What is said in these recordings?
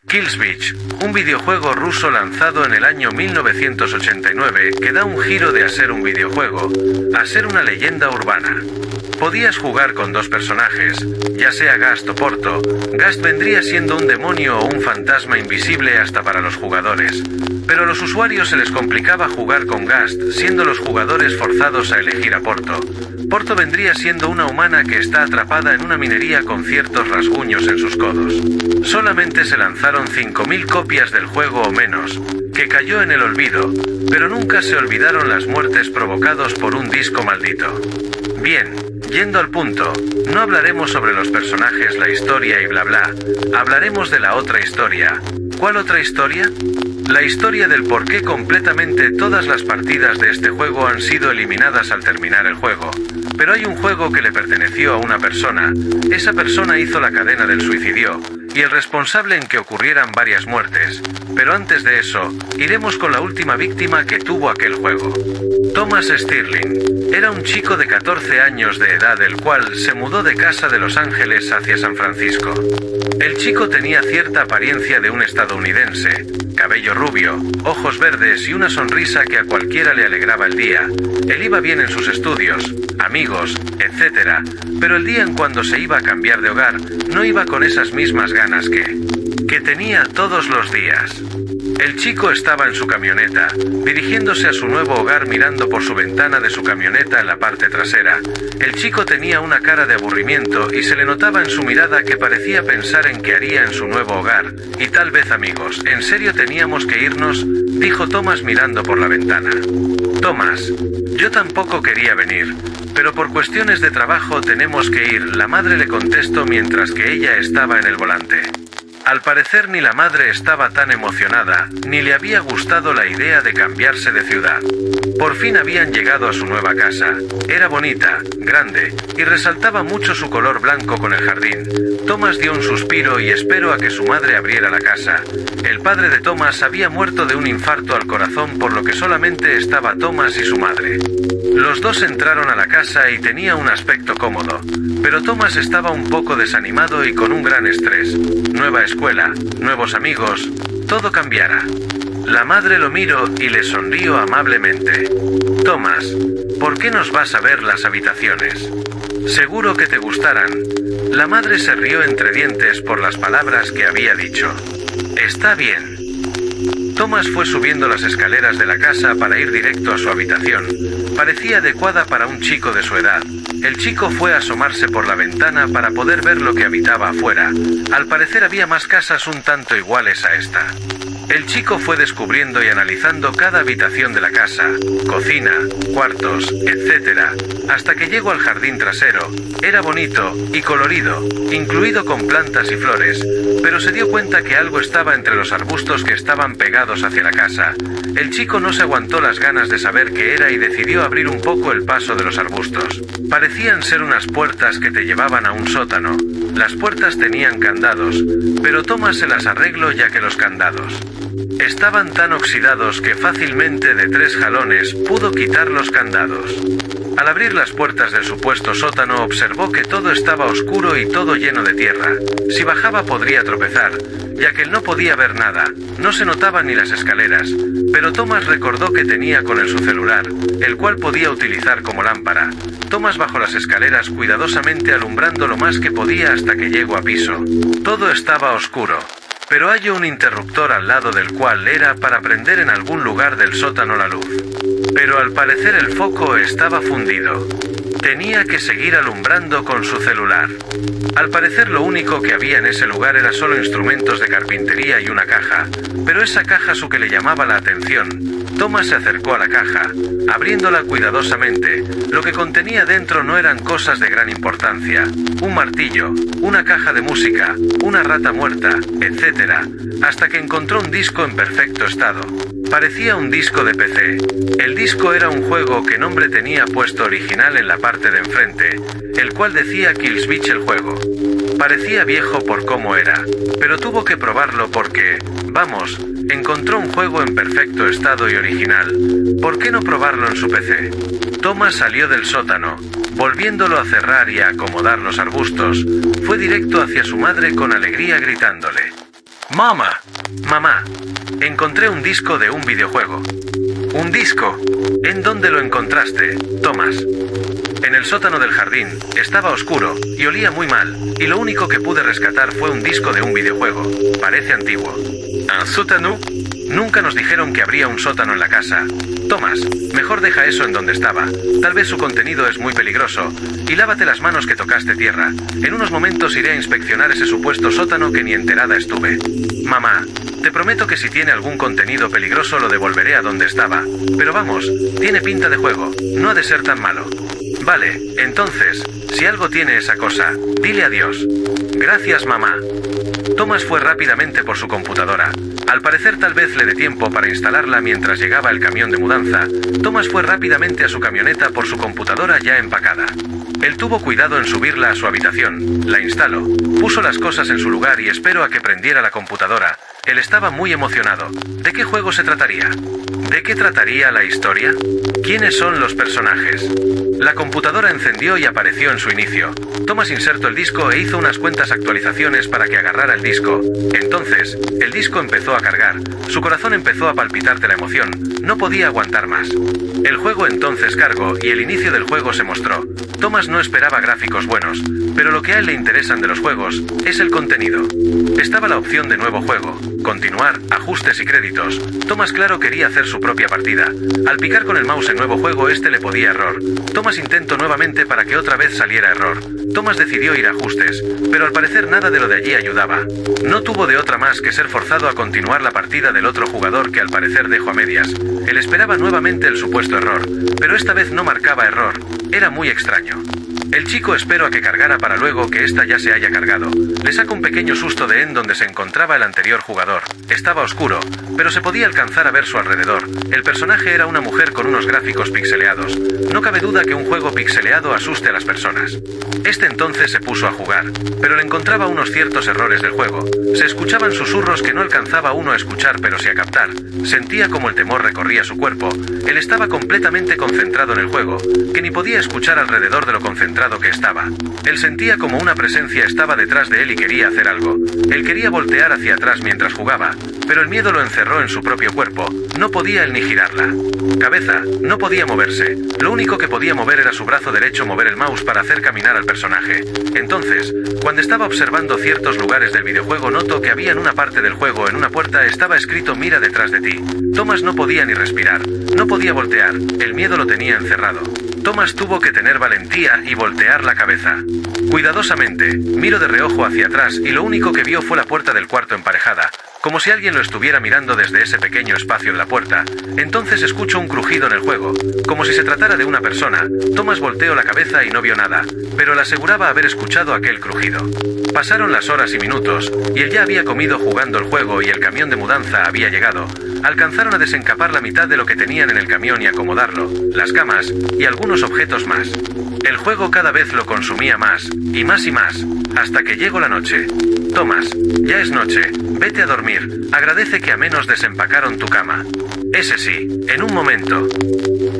Killswitch, un videojuego ruso lanzado en el año 1989 que da un giro de a ser un videojuego a ser una leyenda urbana. Podías jugar con dos personajes, ya sea Gast o Porto. Gast vendría siendo un demonio o un fantasma invisible hasta para los jugadores, pero a los usuarios se les complicaba jugar con Gast, siendo los jugadores forzados a elegir a Porto. Porto vendría siendo una humana que está atrapada en una minería con ciertos rasguños en sus codos. Solamente se lanzaron 5.000 copias del juego o menos, que cayó en el olvido, pero nunca se olvidaron las muertes provocadas por un disco maldito. Bien, yendo al punto, no hablaremos sobre los personajes, la historia y bla bla, hablaremos de la otra historia. ¿Cuál otra historia? La historia del por qué completamente todas las partidas de este juego han sido eliminadas al terminar el juego. Pero hay un juego que le perteneció a una persona, esa persona hizo la cadena del suicidio, y el responsable en que ocurrieran varias muertes. Pero antes de eso, iremos con la última víctima que tuvo aquel juego. Thomas Stirling. Era un chico de 14 años de edad el cual se mudó de casa de Los Ángeles hacia San Francisco. El chico tenía cierta apariencia de un estadounidense, cabello rubio, ojos verdes y una sonrisa que a cualquiera le alegraba el día. Él iba bien en sus estudios, amigos, etc. Pero el día en cuando se iba a cambiar de hogar, no iba con esas mismas ganas que tenía todos los días. El chico estaba en su camioneta, dirigiéndose a su nuevo hogar mirando por su ventana de su camioneta en la parte trasera. El chico tenía una cara de aburrimiento y se le notaba en su mirada que parecía pensar en qué haría en su nuevo hogar. Y tal vez amigos, ¿en serio teníamos que irnos?, dijo Thomas mirando por la ventana. Thomas, yo tampoco quería venir, pero por cuestiones de trabajo tenemos que ir, la madre le contestó mientras que ella estaba en el volante. Al parecer ni la madre estaba tan emocionada, ni le había gustado la idea de cambiarse de ciudad. Por fin habían llegado a su nueva casa. Era bonita, grande, y resaltaba mucho su color blanco con el jardín. Thomas dio un suspiro y esperó a que su madre abriera la casa. El padre de Thomas había muerto de un infarto al corazón, por lo que solamente estaba Thomas y su madre. Los dos entraron a la casa y tenía un aspecto cómodo, pero Thomas estaba un poco desanimado y con un gran estrés. Nueva escuela, nuevos amigos, todo cambiará. La madre lo miró y le sonrió amablemente. Thomas, ¿por qué nos vas a ver las habitaciones? Seguro que te gustarán. La madre se rió entre dientes por las palabras que había dicho. Está bien. Thomas fue subiendo las escaleras de la casa para ir directo a su habitación. Parecía adecuada para un chico de su edad. El chico fue a asomarse por la ventana para poder ver lo que habitaba afuera. Al parecer había más casas un tanto iguales a esta. El chico fue descubriendo y analizando cada habitación de la casa, cocina, cuartos, etc., hasta que llegó al jardín trasero. Era bonito y colorido, incluido con plantas y flores, pero se dio cuenta que algo estaba entre los arbustos que estaban pegados hacia la casa. El chico no se aguantó las ganas de saber qué era y decidió abrir un poco el paso de los arbustos. Parecían ser unas puertas que te llevaban a un sótano. Las puertas tenían candados, pero Thomas se las arregló ya que los candados estaban tan oxidados que fácilmente de 3 jalones pudo quitar los candados. Al abrir las puertas del supuesto sótano observó que todo estaba oscuro y todo lleno de tierra. Si bajaba podría tropezar, ya que él no podía ver nada, no se notaban ni las escaleras, pero Thomas recordó que tenía con él su celular, el cual podía utilizar como lámpara. Thomas bajó las escaleras cuidadosamente alumbrando lo más que podía hasta que llegó a piso. Todo estaba oscuro, pero halló un interruptor al lado del cual era para prender en algún lugar del sótano la luz. Pero al parecer el foco estaba fundido. Tenía que seguir alumbrando con su celular. Al parecer lo único que había en ese lugar era solo instrumentos de carpintería y una caja, pero esa caja su que le llamaba la atención. Thomas se acercó a la caja, abriéndola cuidadosamente. Lo que contenía dentro no eran cosas de gran importancia. Un martillo, una caja de música, una rata muerta, etc., hasta que encontró un disco en perfecto estado. Parecía un disco de PC. El disco era un juego que nombre tenía puesto original en la parte de enfrente, el cual decía Killswitch el juego. Parecía viejo por cómo era, pero tuvo que probarlo porque, vamos, encontró un juego en perfecto estado y original. ¿Por qué no probarlo en su PC? Thomas salió del sótano, volviéndolo a cerrar y a acomodar los arbustos, fue directo hacia su madre con alegría gritándole. Mama. Mamá, encontré un disco de un videojuego. ¿Un disco? ¿En dónde lo encontraste, Thomas? En el sótano del jardín, estaba oscuro, y olía muy mal, y lo único que pude rescatar fue un disco de un videojuego. Parece antiguo. ¿Un sótano? Nunca nos dijeron que habría un sótano en la casa. Thomas, mejor deja eso en donde estaba. Tal vez su contenido es muy peligroso. Y lávate las manos que tocaste tierra. En unos momentos iré a inspeccionar ese supuesto sótano que ni enterada estuve. Mamá, te prometo que si tiene algún contenido peligroso lo devolveré a donde estaba. Pero vamos, tiene pinta de juego. No ha de ser tan malo. Vale, entonces, si algo tiene esa cosa, dile adiós. Gracias, mamá. Thomas fue rápidamente por su computadora. Al parecer tal vez le dé tiempo para instalarla mientras llegaba el camión de mudanza. Thomas fue rápidamente a su camioneta por su computadora ya empacada. Él tuvo cuidado en subirla a su habitación, la instaló, puso las cosas en su lugar y esperó a que prendiera la computadora. Él estaba muy emocionado. ¿De qué juego se trataría? ¿De qué trataría la historia? ¿Quiénes son los personajes? La computadora encendió y apareció en su inicio. Thomas insertó el disco e hizo unas cuantas actualizaciones para que agarrara el disco. Entonces, el disco empezó a cargar. Su corazón empezó a palpitar de la emoción. No podía aguantar más. El juego entonces cargó y el inicio del juego se mostró. Thomas no esperaba gráficos buenos, pero lo que a él le interesan de los juegos es el contenido. Estaba la opción de nuevo juego, continuar, ajustes y créditos. Thomas claro quería hacer su propia partida. Al picar con el mouse en nuevo juego le podía error. Thomas intentó nuevamente para que otra vez saliera error. Thomas decidió ir a ajustes, pero al parecer nada de lo de allí ayudaba. No tuvo de otra más que ser forzado a continuar la partida del otro jugador que al parecer dejó a medias. Él esperaba nuevamente el supuesto error, pero esta vez no marcaba error. Era muy extraño. El chico esperó a que cargara para luego que esta ya se haya cargado. Le saca un pequeño susto de en donde se encontraba el anterior jugador. Estaba oscuro, pero se podía alcanzar a ver su alrededor. El personaje era una mujer con unos gráficos pixeleados. No cabe duda que un juego pixeleado asuste a las personas. Entonces se puso a jugar, pero le encontraba unos ciertos errores del juego. Se escuchaban susurros que no alcanzaba uno a escuchar pero sí a captar. Sentía como el temor recorría su cuerpo. Él estaba completamente concentrado en el juego, que ni podía escuchar alrededor de lo concentrado que estaba. Él sentía como una presencia estaba detrás de él y quería hacer algo. Él quería voltear hacia atrás mientras jugaba, pero el miedo lo encerró en su propio cuerpo. No podía él ni girarla. Cabeza, no podía moverse. Lo único que podía mover era su brazo derecho, mover el mouse para hacer caminar al personaje. Entonces, cuando estaba observando ciertos lugares del videojuego, notó que había en una parte del juego, en una puerta, estaba escrito "Mira detrás de ti". Thomas no podía ni respirar. No podía voltear. El miedo lo tenía encerrado. Thomas tuvo que tener valentía y voltear la cabeza. Cuidadosamente, miró de reojo hacia atrás y lo único que vio fue la puerta del cuarto emparejada, como si alguien lo estuviera mirando desde ese pequeño espacio en la puerta. Entonces escuchó un crujido en el juego, como si se tratara de una persona. Thomas volteó la cabeza y no vio nada, pero le aseguraba haber escuchado aquel crujido. Pasaron las horas y minutos, y él ya había comido jugando el juego y el camión de mudanza había llegado. Alcanzaron a desencapar la mitad de lo que tenían en el camión y acomodarlo, las camas, y algunos objetos más. El juego cada vez lo consumía más, y más, hasta que llegó la noche. Thomas, ya es noche, vete a dormir, agradece que a menos desempacaron tu cama. Ese sí, en un momento.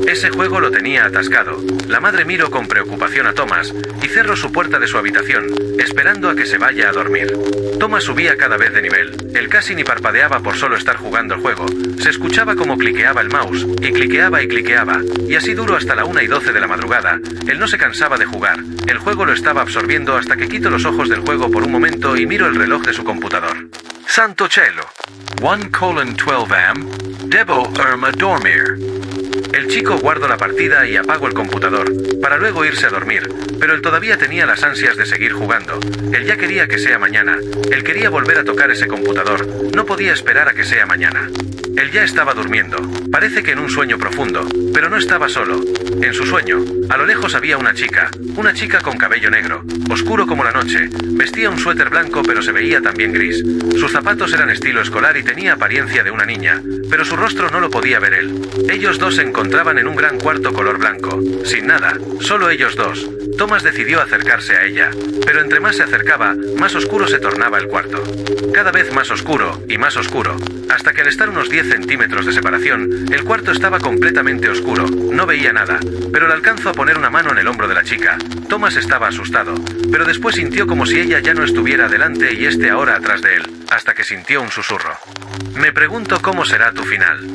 Ese juego lo tenía atascado. La madre miró con preocupación a Thomas, y cerró su puerta de su habitación, esperando a que se vaya a dormir. Thomas subía cada vez de nivel. Él casi ni parpadeaba por solo estar jugando el juego. Se escuchaba como cliqueaba el mouse, y cliqueaba, y así duró hasta la 1:12 de la madrugada. Él no se cansaba de jugar. El juego lo estaba absorbiendo hasta que quitó los ojos del juego por un momento y miró el reloj de su computador. ¡Santo cielo! 1:12 am. Debo irme a dormir. El chico guardó la partida y apagó el computador, para luego irse a dormir, pero él todavía tenía las ansias de seguir jugando. Él ya quería que sea mañana. Él quería volver a tocar ese computador. No podía esperar a que sea mañana. Él ya estaba durmiendo. Parece que en un sueño profundo, pero no estaba solo. En su sueño, a lo lejos había una chica con cabello negro, oscuro como la noche. Vestía un suéter blanco pero se veía también gris. Sus zapatos eran estilo escolar y tenía apariencia de una niña, pero su rostro no lo podía ver él. Ellos dos se encontraban en un gran cuarto color blanco, sin nada, solo ellos dos. Thomas decidió acercarse a ella, pero entre más se acercaba, más oscuro se tornaba el cuarto. Cada vez más oscuro, hasta que al estar unos 10 centímetros de separación, el cuarto estaba completamente oscuro, no veía nada. pero le alcanzó a poner una mano en el hombro de la chica. Thomas estaba asustado, pero después sintió como si ella ya no estuviera delante y este ahora atrás de él, hasta que sintió un susurro. Me pregunto cómo será tu final.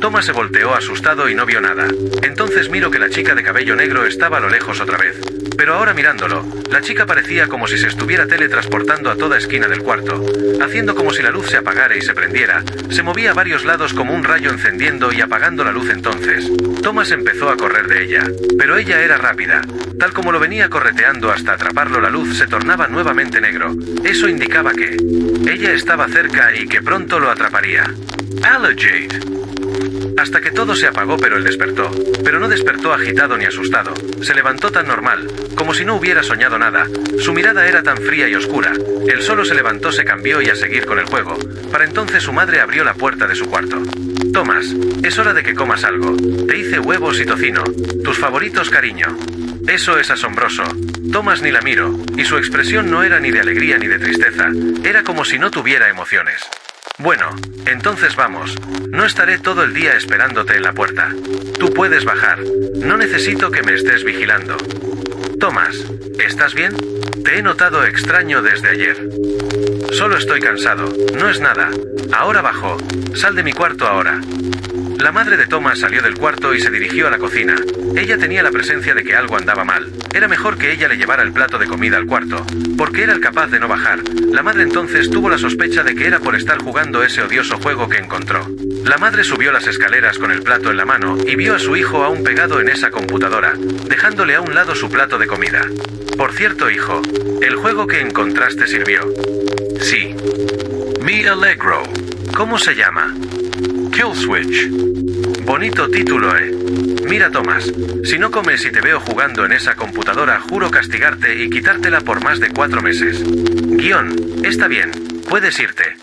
Thomas se volteó asustado y no vio nada. Entonces miró que la chica de cabello negro estaba a lo lejos otra vez. Pero ahora mirándolo, la chica parecía como si se estuviera teletransportando a toda esquina del cuarto, haciendo como si la luz se apagara y se prendiera. Se movía a varios lados como un rayo encendiendo y apagando la luz entonces. Thomas empezó a correr de ella, pero ella era rápida. Tal como lo venía correteando hasta atraparlo, la luz se tornaba nuevamente negro. Eso indicaba que ella estaba cerca y que pronto lo atraparía. Allocate. Hasta que todo se apagó, pero él despertó. Pero no despertó agitado ni asustado. Se levantó tan normal, como si no hubiera soñado nada. Su mirada era tan fría y oscura. Él solo se levantó, se cambió y a seguir con el juego. Para entonces su madre abrió la puerta de su cuarto. Thomas, es hora de que comas algo. Te hice huevos y tocino. Tus favoritos, cariño. Eso es asombroso. Thomas ni la miró, y su expresión no era ni de alegría ni de tristeza. Era como si no tuviera emociones. Bueno, entonces vamos. No estaré todo el día esperándote en la puerta. Tú puedes bajar. No necesito que me estés vigilando. Thomas, ¿estás bien? Te he notado extraño desde ayer. Solo estoy cansado. No es nada. Ahora bajo. Sal de mi cuarto ahora. La madre de Thomas salió del cuarto y se dirigió a la cocina. Ella tenía la presencia de que algo andaba mal. Era mejor que ella le llevara el plato de comida al cuarto, porque era el capaz de no bajar. La madre entonces tuvo la sospecha de que era por estar jugando ese odioso juego que encontró. La madre subió las escaleras con el plato en la mano y vio a su hijo aún pegado en esa computadora, dejándole a un lado su plato de comida. Por cierto, hijo, ¿el juego que encontraste sirvió? Sí. Me alegro. ¿Cómo se llama? Kill Switch. Bonito título, ¿eh? Mira, Thomas, si no comes y te veo jugando en esa computadora, juro castigarte y quitártela por más de 4 meses. Guión, está bien, puedes irte.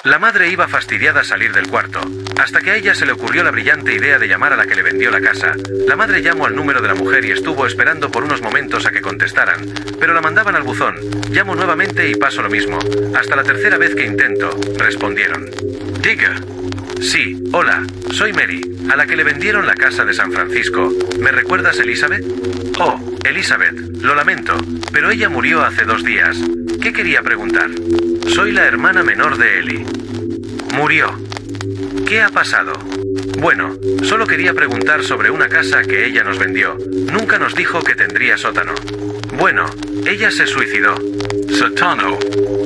La madre iba fastidiada a salir del cuarto, hasta que a ella se le ocurrió la brillante idea de llamar a la que le vendió la casa. La madre llamó al número de la mujer y estuvo esperando por unos momentos a que contestaran, pero la mandaban al buzón. Llamo nuevamente y paso lo mismo. Hasta la tercera vez que intento, respondieron. Diga. Sí, hola, soy Mary, a la que le vendieron la casa de San Francisco. ¿Me recuerdas, Elizabeth? Oh, Elizabeth, lo lamento, pero ella murió hace 2 días. ¿Qué quería preguntar? Soy la hermana menor de Ellie. Murió. ¿Qué ha pasado? Bueno, solo quería preguntar sobre una casa que ella nos vendió. Nunca nos dijo que tendría sótano. Bueno, ella se suicidó. Sótano.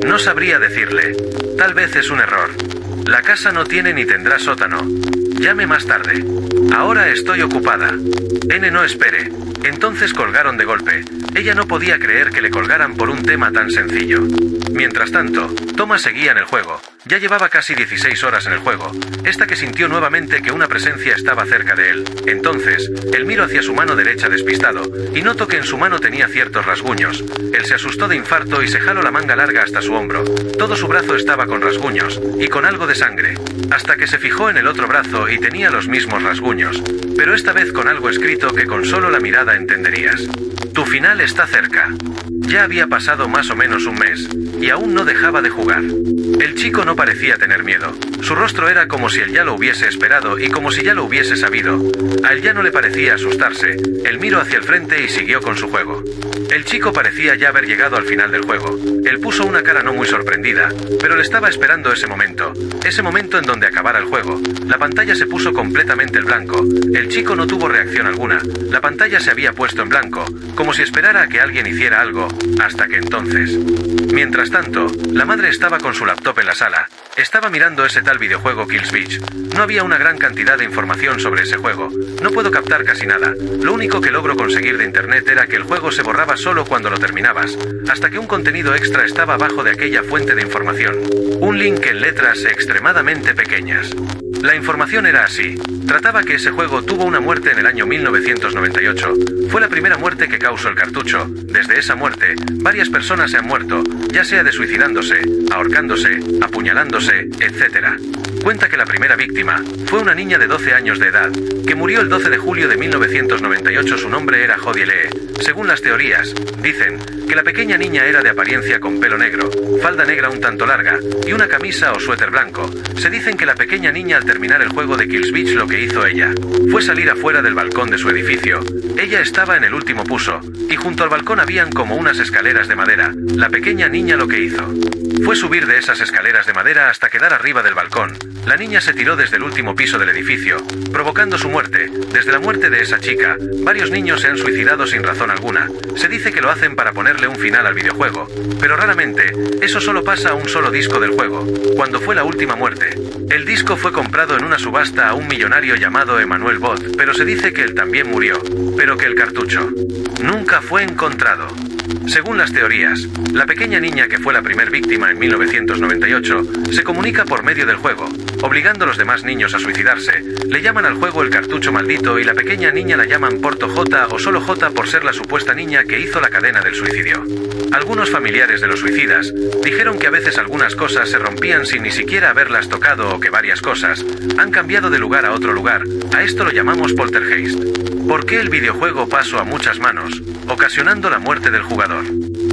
No sabría decirle. Tal vez es un error. La casa no tiene ni tendrá sótano. Llame más tarde. Ahora estoy ocupada. N, no espere. Entonces colgaron de golpe. Ella no podía creer que le colgaran por un tema tan sencillo. Mientras tanto, Thomas seguía en el juego. Ya llevaba casi 16 horas en el juego. Esta que sintió nuevamente que una presencia estaba cerca de él. Entonces, él miró hacia su mano derecha despistado, y notó que en su mano tenía ciertos rasguños. Él se asustó de infarto y se jaló la manga larga hasta su hombro. Todo su brazo estaba con rasguños, y con algo de sangre. Hasta que se fijó en el otro brazo y tenía los mismos rasguños. Pero esta vez con algo escrito que con solo la mirada entenderías. Tu final está cerca. Ya había pasado más o menos un mes, y aún no dejaba de jugar. El chico no parecía tener miedo. Su rostro era como si él ya lo hubiese esperado y como si ya lo hubiese sabido. A él ya no le parecía asustarse. Él miró hacia el frente y siguió con su juego. El chico parecía ya haber llegado al final del juego. Él puso una cara no muy sorprendida, pero le estaba esperando ese momento en donde acabara el juego. La pantalla se puso completamente en blanco. El chico no tuvo reacción alguna. La pantalla se había puesto en blanco, como si esperara a que alguien hiciera algo, hasta que entonces. Mientras tanto, la madre estaba con su laptop en la sala. Estaba mirando ese tal videojuego Kill Switch. No había una gran cantidad de información sobre ese juego. No puedo captar casi nada. Lo único que logro conseguir de internet era que el juego se borraba solo cuando lo terminabas, hasta que un contenido extra estaba abajo de aquella fuente de información. Un link en letras extremadamente pequeñas. La información era así. Trataba que ese juego tuvo una muerte en el año 1998. Fue la primera muerte que causó el cartucho. Desde esa muerte, varias personas se han muerto, ya sea de suicidándose, ahorcándose, apuñalándose, etc. Cuenta que la primera víctima fue una niña de 12 años de edad, que murió el 12 de julio de 1998. Su nombre era Jodie Lee. Según las teorías, dicen que la pequeña niña era de apariencia con pelo negro, falda negra un tanto larga, y una camisa o suéter blanco. Se dicen que la pequeña niña al terminar el juego de Kills Beach lo que hizo ella fue salir afuera del balcón de su edificio. Ella estaba en el último piso, y junto al balcón habían como unas escaleras de madera. La pequeña niña lo que hizo fue subir de esas escaleras de madera hasta quedar arriba del balcón. La niña se tiró desde el último piso del edificio, provocando su muerte. Desde la muerte de esa chica, varios niños se han suicidado sin razón alguna. Se dice que lo hacen para ponerle un final al videojuego, pero raramente, eso solo pasa a un solo disco del juego. Cuando fue la última muerte, el disco fue comprado en una subasta a un millonario llamado Emmanuel Bot, pero se dice que él también murió, pero que el cartucho nunca fue encontrado. Según las teorías, la pequeña niña que fue la primer víctima en 1998, se comunica por medio del juego, obligando a los demás niños a suicidarse. Le llaman al juego el cartucho maldito y la pequeña niña la llaman Porto J o solo J por ser la supuesta niña que hizo la cadena del suicidio. Algunos familiares de los suicidas dijeron que a veces algunas cosas se rompían sin ni siquiera haberlas tocado o que varias cosas han cambiado de lugar a otro lugar. A esto lo llamamos poltergeist. ¿Por qué el videojuego pasó a muchas manos, ocasionando la muerte del jugador?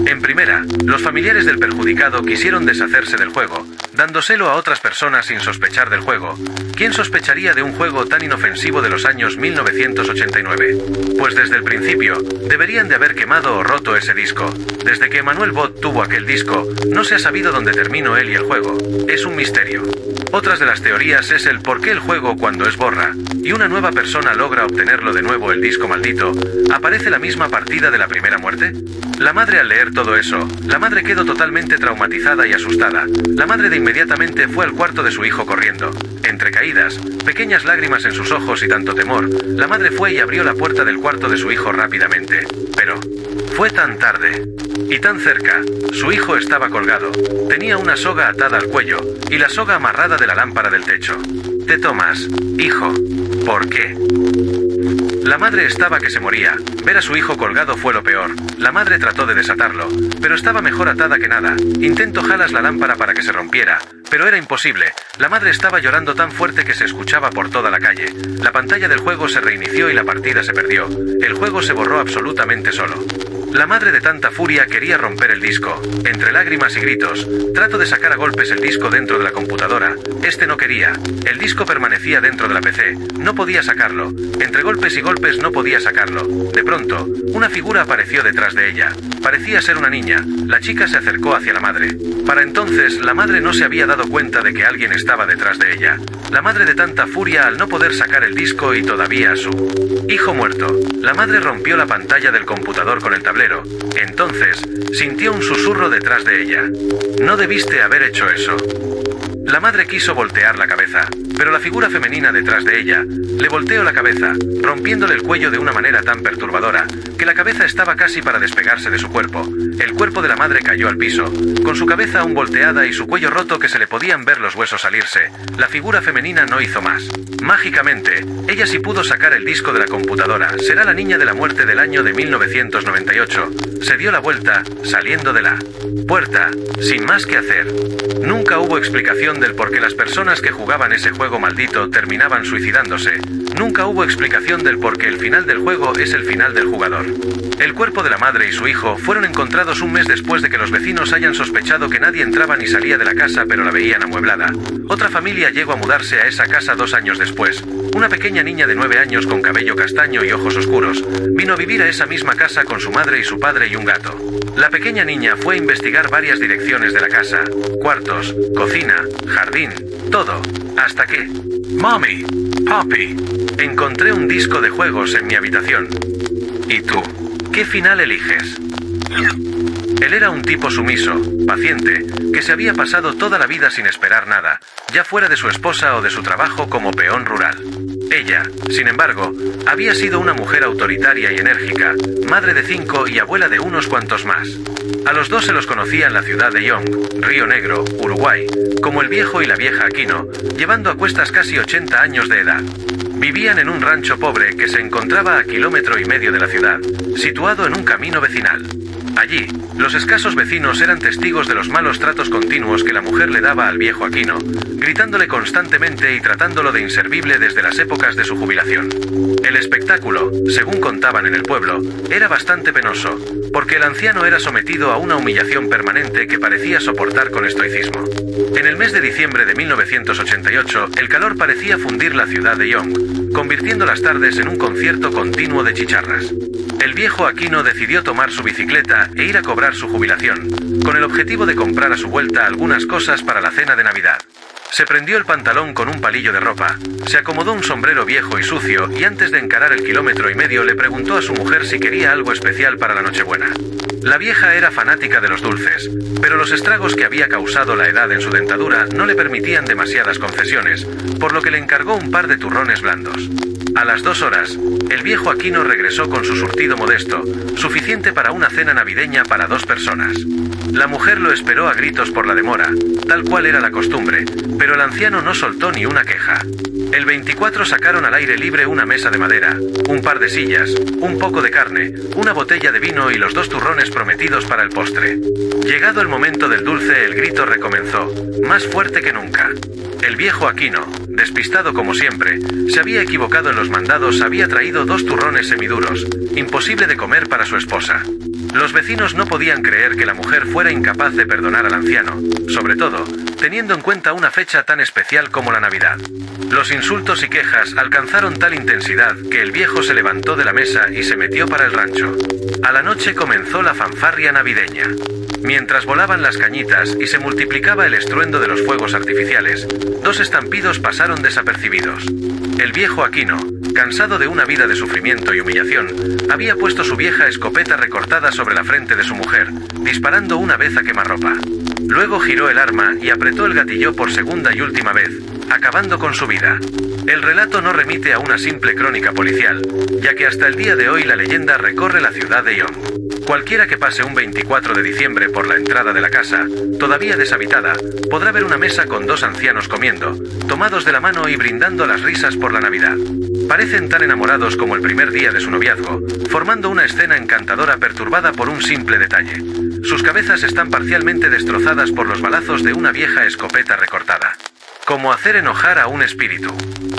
En primera, los familiares del perjudicado quisieron deshacerse del juego, dándoselo a otras personas sin sospechar del juego. ¿Quién sospecharía de un juego tan inofensivo de los años 1989? Pues desde el principio, deberían de haber quemado o roto ese disco. Desde que Emmanuel Bot tuvo aquel disco, no se ha sabido dónde terminó él y el juego. Es un misterio. Otras de las teorías es el por qué el juego cuando es borra, y una nueva persona logra obtenerlo de nuevo el disco maldito, ¿aparece la misma partida de la primera muerte? La madre al leer todo eso, la madre quedó totalmente traumatizada y asustada. La madre de inmediatamente fue al cuarto de su hijo corriendo. Entre caídas, pequeñas lágrimas en sus ojos y tanto temor, la madre fue y abrió la puerta del cuarto de su hijo rápidamente. Pero fue tan tarde. Y tan cerca, su hijo estaba colgado, tenía una soga atada al cuello, y la soga amarrada de la lámpara del techo. Te tomas, hijo. ¿Por qué? La madre estaba que se moría. Ver a su hijo colgado fue lo peor. La madre trató de desatarlo, pero estaba mejor atada que nada. Intentó jalas la lámpara para que se rompiera, pero era imposible. La madre estaba llorando tan fuerte que se escuchaba por toda la calle. La pantalla del juego se reinició y la partida se perdió. El juego se borró absolutamente solo. La madre de tanta furia quería romper el disco. Entre lágrimas y gritos, trató de sacar a golpes el disco dentro de la computadora. Este no quería. El disco permanecía dentro de la PC. No podía sacarlo. Entre golpes y golpes no podía sacarlo. De pronto, una figura apareció detrás de ella. Parecía ser una niña. La chica se acercó hacia la madre. Para entonces, la madre no se había dado cuenta de que alguien estaba detrás de ella. La madre de tanta furia al no poder sacar el disco y todavía a su hijo muerto. La madre rompió la pantalla del computador con el tablero. Entonces, sintió un susurro detrás de ella. No debiste haber hecho eso. La madre quiso voltear la cabeza, pero la figura femenina detrás de ella le volteó la cabeza, rompiéndole el cuello de una manera tan perturbadora, que la cabeza estaba casi para despegarse de su cuerpo. El cuerpo de la madre cayó al piso, con su cabeza aún volteada y su cuello roto que se le podían ver los huesos salirse. La figura femenina no hizo más. Mágicamente, ella sí pudo sacar el disco de la computadora. Será la niña de la muerte del año de 1998. Se dio la vuelta, saliendo de la puerta, sin más que hacer. Nunca hubo explicación del por qué las personas que jugaban ese juego maldito terminaban suicidándose. Nunca hubo explicación del por qué el final del juego es el final del jugador. El cuerpo de la madre y su hijo fueron encontrados un mes después de que los vecinos hayan sospechado que nadie entraba ni salía de la casa, pero la veían amueblada. Otra familia llegó a mudarse a esa casa 2 años después. Una pequeña niña de 9 años con cabello castaño y ojos oscuros vino a vivir a esa misma casa con su madre y su padre y un gato. La pequeña niña fue a investigar varias direcciones de la casa, cuartos, cocina, jardín, todo, hasta que... Mommy, Papi, encontré un disco de juegos en mi habitación. ¿Y tú? ¿Qué final eliges? Él era un tipo sumiso, paciente, que se había pasado toda la vida sin esperar nada, ya fuera de su esposa o de su trabajo como peón rural. Ella, sin embargo, había sido una mujer autoritaria y enérgica, madre de 5 y abuela de unos cuantos más. A los dos se los conocía en la ciudad de Young, Río Negro, Uruguay, como el viejo y la vieja Aquino, llevando a cuestas casi 80 años de edad. Vivían en un rancho pobre que se encontraba a 1,5 kilómetros de la ciudad, situado en un camino vecinal. Allí, los escasos vecinos eran testigos de los malos tratos continuos que la mujer le daba al viejo Aquino, gritándole constantemente y tratándolo de inservible desde las épocas de su jubilación. El espectáculo, según contaban en el pueblo, era bastante penoso, porque el anciano era sometido a una humillación permanente que parecía soportar con estoicismo. En el mes de diciembre de 1988, el calor parecía fundir la ciudad de Young, convirtiendo las tardes en un concierto continuo de chicharras. El viejo Aquino decidió tomar su bicicleta e ir a cobrar su jubilación, con el objetivo de comprar a su vuelta algunas cosas para la cena de Navidad. Se prendió el pantalón con un palillo de ropa, se acomodó un sombrero viejo y sucio y antes de encarar el 1,5 kilómetros le preguntó a su mujer si quería algo especial para la Nochebuena. La vieja era fanática de los dulces, pero los estragos que había causado la edad en su dentadura no le permitían demasiadas concesiones, por lo que le encargó un par de turrones blandos. A las 2 horas, el viejo Aquino regresó con su surtido modesto, suficiente para una cena navideña para 2 personas. La mujer lo esperó a gritos por la demora, tal cual era la costumbre, pero el anciano no soltó ni una queja. El 24 sacaron al aire libre una mesa de madera, un par de sillas, un poco de carne, una botella de vino y los 2 turrones prometidos para el postre. Llegado el momento del dulce, el grito recomenzó, más fuerte que nunca. El viejo Aquino, despistado como siempre, se había equivocado en los mandados, había traído 2 turrones semiduros, imposible de comer para su esposa. Los vecinos no podían creer que la mujer fuera incapaz de perdonar al anciano, sobre todo, teniendo en cuenta una fecha tan especial como la Navidad. Los insultos y quejas alcanzaron tal intensidad que el viejo se levantó de la mesa y se metió para el rancho. A la noche comenzó la fanfarria navideña. Mientras volaban las cañitas y se multiplicaba el estruendo de los fuegos artificiales, 2 estampidos pasaron desapercibidos. El viejo Aquino, cansado de una vida de sufrimiento y humillación, había puesto su vieja escopeta recortada sobre la frente de su mujer, disparando una vez a quemarropa. Luego giró el arma y apretó el gatillo por segunda y última vez, acabando con su vida. El relato no remite a una simple crónica policial, ya que hasta el día de hoy la leyenda recorre la ciudad de Young. Cualquiera que pase un 24 de diciembre por la entrada de la casa, todavía deshabitada, podrá ver una mesa con 2 ancianos comiendo, tomados de la mano y brindando las risas por la Navidad. Parecen tan enamorados como el primer día de su noviazgo, formando una escena encantadora perturbada por un simple detalle. Sus cabezas están parcialmente destrozadas por los balazos de una vieja escopeta recortada. Como hacer enojar a un espíritu.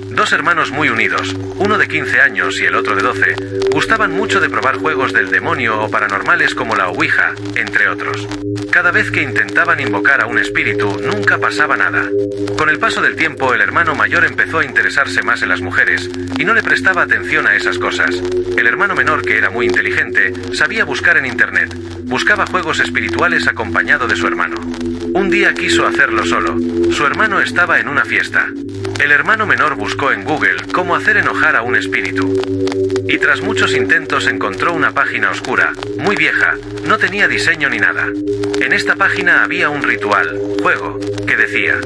2 hermanos muy unidos, uno de 15 años y el otro de 12, gustaban mucho de probar juegos del demonio o paranormales como la Ouija, entre otros. Cada vez que intentaban invocar a un espíritu, nunca pasaba nada. Con el paso del tiempo, el hermano mayor empezó a interesarse más en las mujeres, y no le prestaba atención a esas cosas. El hermano menor, que era muy inteligente, sabía buscar en internet, buscaba juegos espirituales acompañado de su hermano. Un día quiso hacerlo solo. Su hermano estaba en una fiesta. El hermano menor buscó en Google cómo hacer enojar a un espíritu. Y tras muchos intentos encontró una página oscura, muy vieja, no tenía diseño ni nada. En esta página había un ritual, juego, que decía: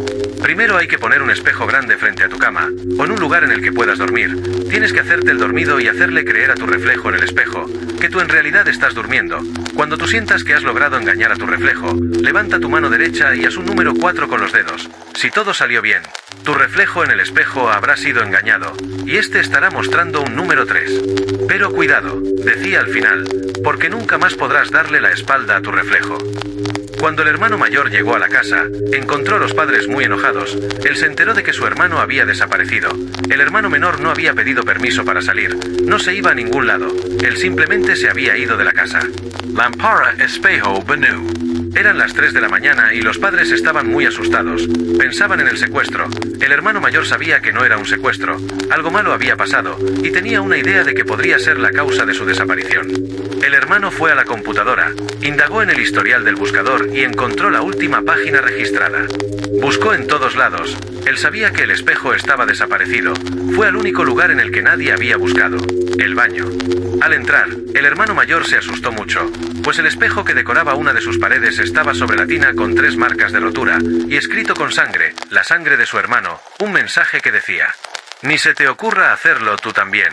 primero hay que poner un espejo grande frente a tu cama, o en un lugar en el que puedas dormir. Tienes que hacerte el dormido y hacerle creer a tu reflejo en el espejo que tú en realidad estás durmiendo. Cuando tú sientas que has logrado engañar a tu reflejo, levanta tu mano derecha y haz un número 4 con los dedos. Si todo salió bien, tu reflejo en el espejo habrá sido engañado, y este estará mostrando un número 3. Pero cuidado, decía al final, porque nunca más podrás darle la espalda a tu reflejo. Cuando el hermano mayor llegó a la casa, encontró a los padres muy enojados. Él se enteró de que su hermano había desaparecido. El hermano menor no había pedido permiso para salir, no se iba a ningún lado, él simplemente se había ido de la casa. Lampara Espejo Benu. Eran las 3 de la mañana y los padres estaban muy asustados. Pensaban en el secuestro. El hermano mayor sabía que no era un secuestro. Algo malo había pasado, y tenía una idea de que podría ser la causa de su desaparición. El hermano fue a la computadora, indagó en el historial del buscador y encontró la última página registrada. Buscó en todos lados. Él sabía que el espejo estaba desaparecido. Fue al único lugar en el que nadie había buscado: el baño. Al entrar, el hermano mayor se asustó mucho, pues el espejo que decoraba una de sus paredes estaba sobre la tina con 3 marcas de rotura, y escrito con sangre, la sangre de su hermano, un mensaje que decía: ni se te ocurra hacerlo tú también.